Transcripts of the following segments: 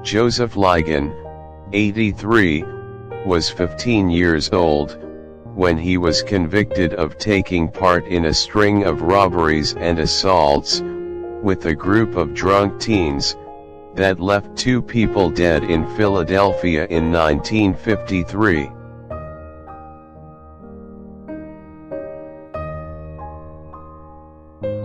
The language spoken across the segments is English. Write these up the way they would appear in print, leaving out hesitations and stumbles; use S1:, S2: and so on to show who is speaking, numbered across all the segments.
S1: Joseph Ligon, 83, was 15 years old when he was convicted of taking part in a string of robberies and assaults with a group of drunk teens that left 2 people dead in Philadelphia in 1953.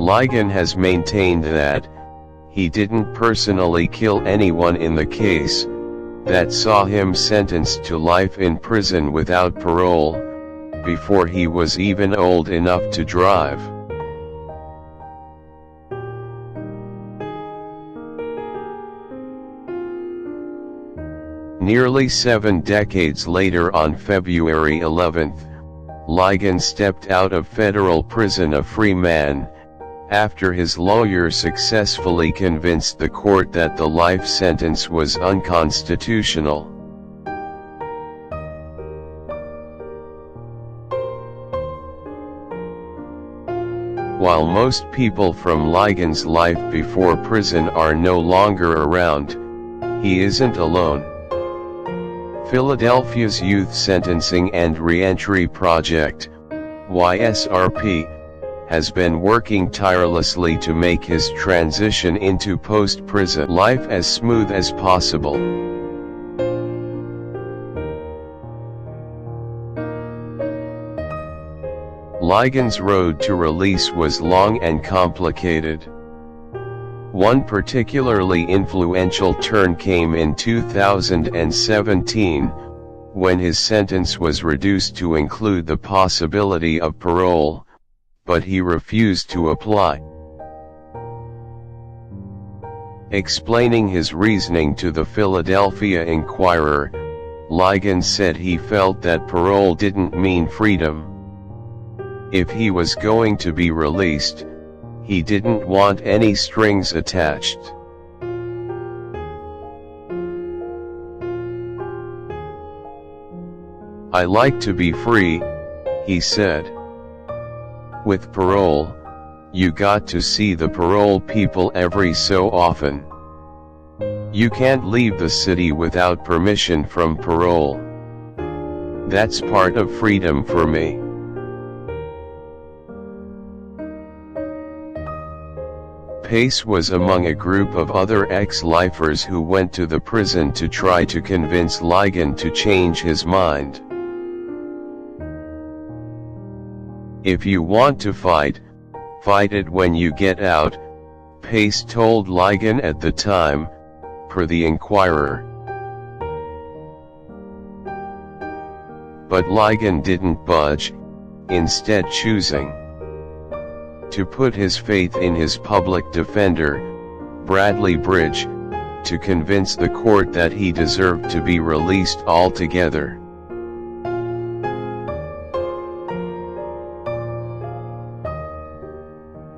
S1: Ligon has maintained that he didn't personally kill anyone in the case that saw him sentenced to life in prison without parole before he was even old enough to drive. Nearly 7 decades later, on February 11, Ligon stepped out of federal prison a free man, after his lawyer successfully convinced the court that the life sentence was unconstitutional. While most people from Ligon's life before prison are no longer around, he isn't alone. Philadelphia's Youth Sentencing and Reentry Project, YSRP, has been working tirelessly to make his transition into post-prison life as smooth as possible. Ligon's road to release was long and complicated. One particularly influential turn came in 2017, when his sentence was reduced to include the possibility of parole, but he refused to apply. Explaining his reasoning to the Philadelphia Inquirer, Ligon said he felt that parole didn't mean freedom. If he was going to be released, he didn't want any strings attached. "I like to be free," he said. "With parole, you got to see the parole people every so often. You can't leave the city without permission from parole. That's part of freedom for me." Pace was among a group of other ex-lifers who went to the prison to try to convince Ligon to change his mind. "If you want to fight, fight it when you get out," Pace told Ligon at the time, per the Inquirer. But Ligon didn't budge, instead choosing to put his faith in his public defender, Bradley Bridge, to convince the court that he deserved to be released altogether.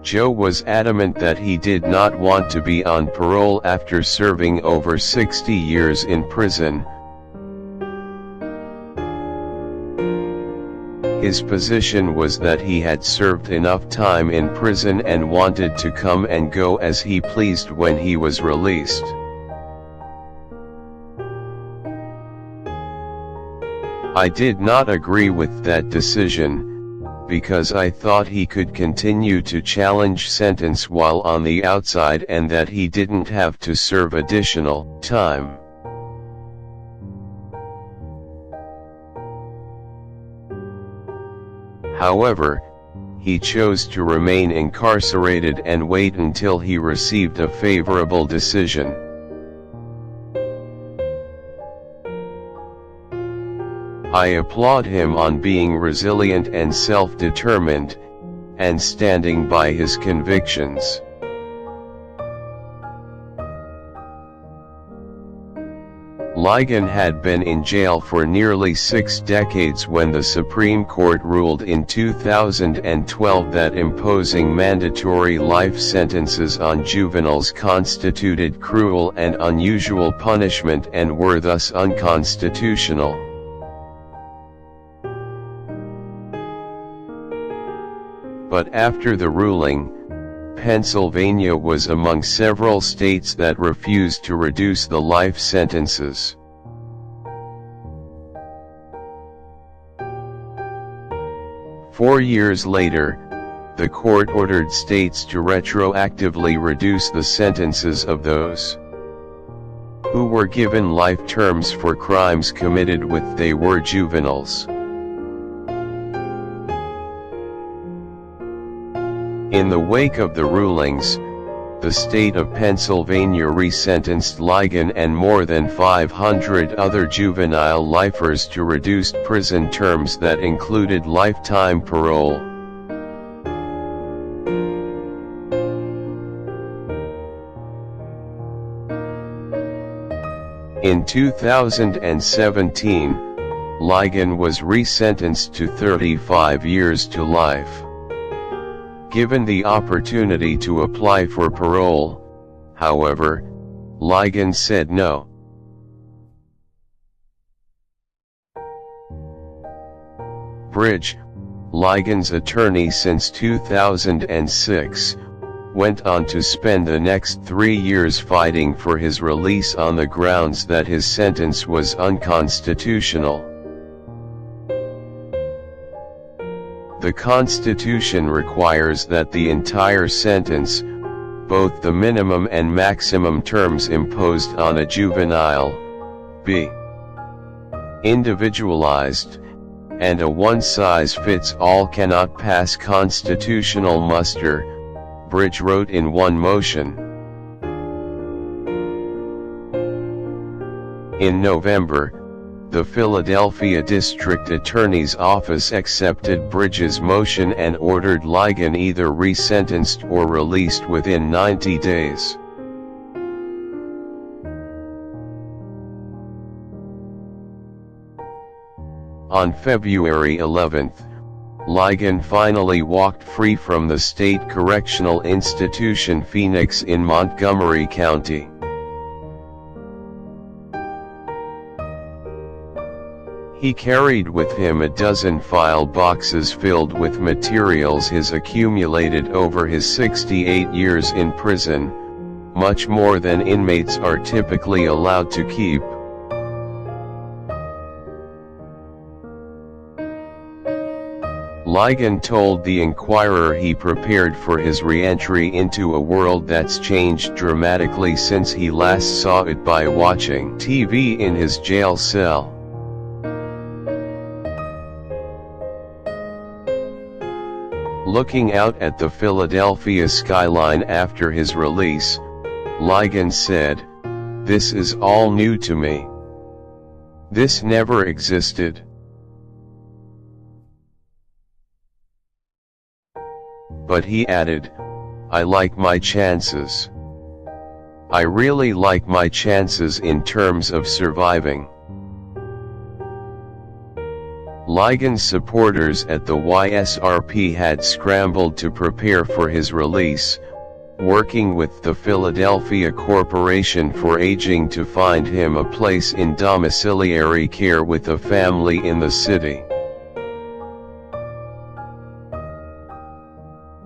S1: Joe was adamant that he did not want to be on parole after serving over 60 years in prison. His position was that he had served enough time in prison and wanted to come and go as he pleased when he was released. "I did not agree with that decision, because I thought he could continue to challenge sentence while on the outside and that he didn't have to serve additional time." However, he chose to remain incarcerated and wait until he received a favorable decision. "I applaud him on being resilient and self-determined, and standing by his convictions." Ligon had been in jail for nearly 6 decades when the Supreme Court ruled in 2012 that imposing mandatory life sentences on juveniles constituted cruel and unusual punishment and were thus unconstitutional. But after the ruling, Pennsylvania was among several states that refused to reduce the life sentences. Four years later, the court ordered states to retroactively reduce the sentences of those who were given life terms for crimes committed when they were juveniles. In the wake of the rulings, the state of Pennsylvania resentenced Ligon and more than 500 other juvenile lifers to reduced prison terms that included lifetime parole. In 2017, Ligon was resentenced to 35 years to life. Given the opportunity to apply for parole, however, Ligon said no. Bridge, Ligon's attorney since 2006, went on to spend the next 3 years fighting for his release on the grounds that his sentence was unconstitutional. The Constitution requires that the entire sentence, both the minimum and maximum terms imposed on a juvenile, be individualized, and a one-size-fits-all cannot pass constitutional muster, Bridge wrote in one motion. In November, the Philadelphia District Attorney's Office accepted Bridge's motion and ordered Ligon either resentenced or released within 90 days. On February 11, Ligon finally walked free from the State Correctional Institution Phoenix in Montgomery County. He carried with him a dozen file boxes filled with materials his accumulated over his 68 years in prison, much more than inmates are typically allowed to keep. Ligon told the Inquirer he prepared for his re-entry into a world that's changed dramatically since he last saw it by watching TV in his jail cell. Looking out at the Philadelphia skyline after his release, Ligon said, "This is all new to me. This never existed." But he added, "I like my chances. I really like my chances in terms of surviving." Ligon's supporters at the YSRP had scrambled to prepare for his release, working with the Philadelphia Corporation for Aging to find him a place in domiciliary care with a family in the city.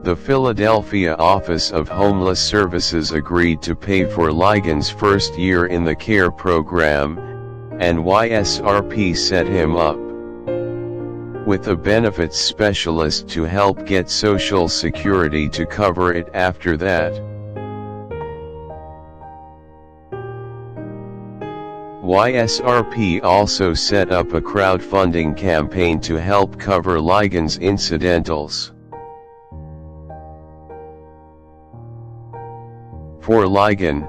S1: The Philadelphia Office of Homeless Services agreed to pay for Ligon's first year in the care program, and YSRP set him up with a benefits specialist to help get Social Security to cover it after that. YSRP also set up a crowdfunding campaign to help cover Ligon's incidentals. For Ligon,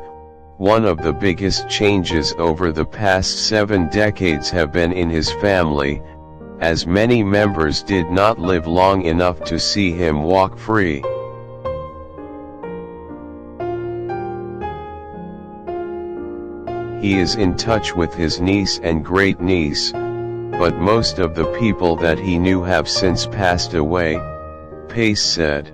S1: one of the biggest changes over the past 7 decades have been in his family, as many members did not live long enough to see him walk free. He is in touch with his niece and great-niece, but most of the people that he knew have since passed away, Pace said.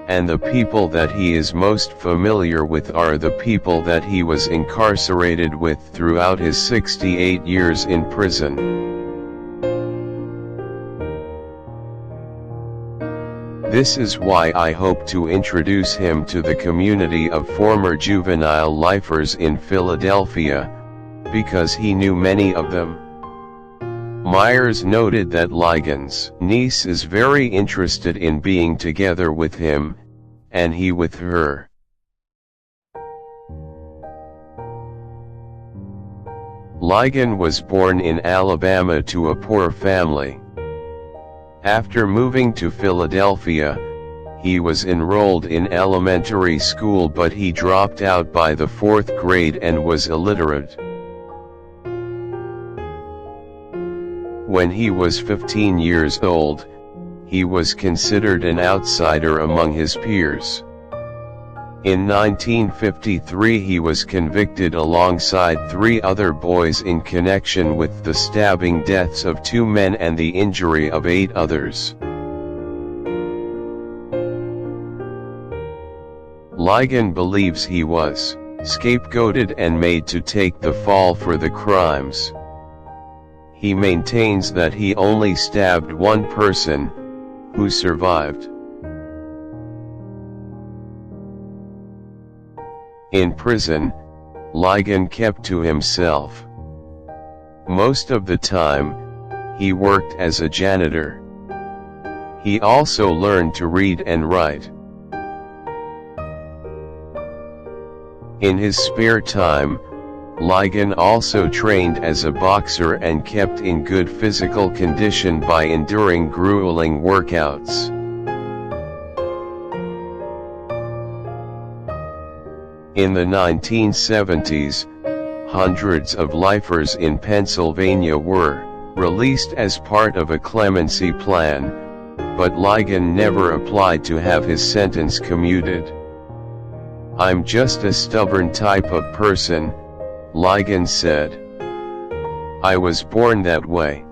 S1: And the people that he is most familiar with are the people that he was incarcerated with throughout his 68 years in prison. This is why I hope to introduce him to the community of former juvenile lifers in Philadelphia, because he knew many of them. Myers noted that Ligon's niece is very interested in being together with him, and he with her. Ligon was born in Alabama to a poor family. After moving to Philadelphia, he was enrolled in elementary school, but he dropped out by the 4th grade and was illiterate. When he was 15 years old, he was considered an outsider among his peers. In 1953 he was convicted alongside 3 other boys in connection with the stabbing deaths of 2 men and the injury of 8 others. Ligon believes he was scapegoated and made to take the fall for the crimes. He maintains that he only stabbed 1 person, who survived. In prison, Ligon kept to himself. Most of the time, he worked as a janitor. He also learned to read and write. In his spare time, Ligon also trained as a boxer and kept in good physical condition by enduring grueling workouts. In the 1970s, hundreds of lifers in Pennsylvania were released as part of a clemency plan, but Ligon never applied to have his sentence commuted. "I'm just a stubborn type of person," Ligon said. "I was born that way."